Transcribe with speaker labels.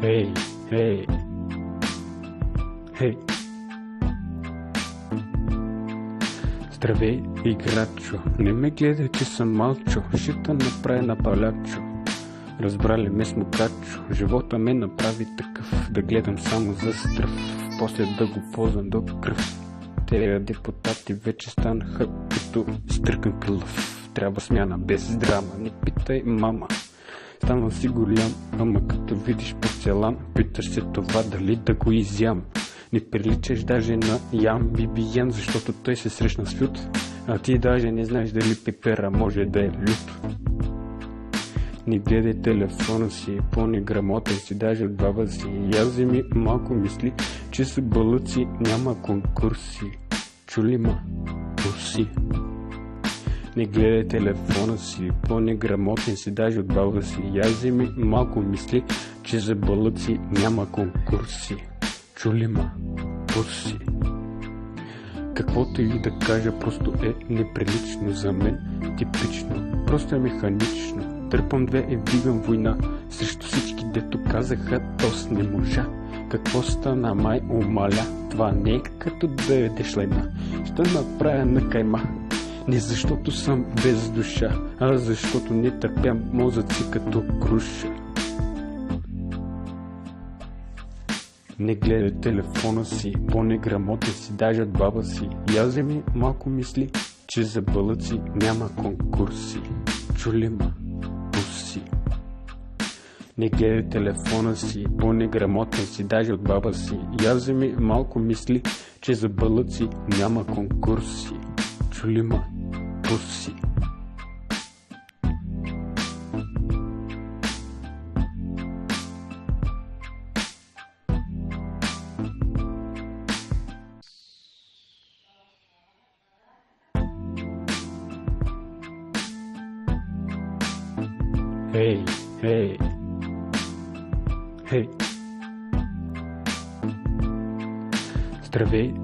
Speaker 1: Хей, хей, хей. Здравей, играчо, не ме гледай, че съм малчо, ще те направя на палячо. Разбрали ме смукачо, живота ме направи такъв, да гледам само за стръв, после да го ползвам до кръв. Тези депутати вече станаха като изтъркан пилъв. Трябва смяна без драма, не питай мама. Станал си голям, ама като видиш порцелан, питаш се това дали да го изям. Не приличаш даже на Ян Бибиян, защото той се срещна с Лют, а ти даже не знаеш дали пепера може да е лют. Не гледай телефона си, по-неграмотен си даже от баба си. Я вземи малко мисли, че са бълъци, няма конкурси. Чули ма? Уси. Не гледай телефона си, по-неграмотен си даже от баба си. Я вземи малко мисли, че за бълъци няма конкурси. Чули ма? Уси. Каквото и да кажа, просто е неприлично за мен, типично, просто е механично. Търпам две и вдигам война срещу всички, дето казаха, тос не можа. Какво стана, май умаля? Това не е като да ядеш лайна. Ще направя на кайма. Не защото съм без душа, а защото не търпям мозъци като круша. Не гледай телефона си, по-неграмотен си даже от баба си. Я вземи малко мисли, че за бълъци няма конкурси. Чули ма? Уси. Не гледай телефона си, по-неграмотен си даже от баба си. Я вземи малко мисли, че за бълъци няма конкурси. Чули ма? Уси. Хей, хей, хей. Здравей,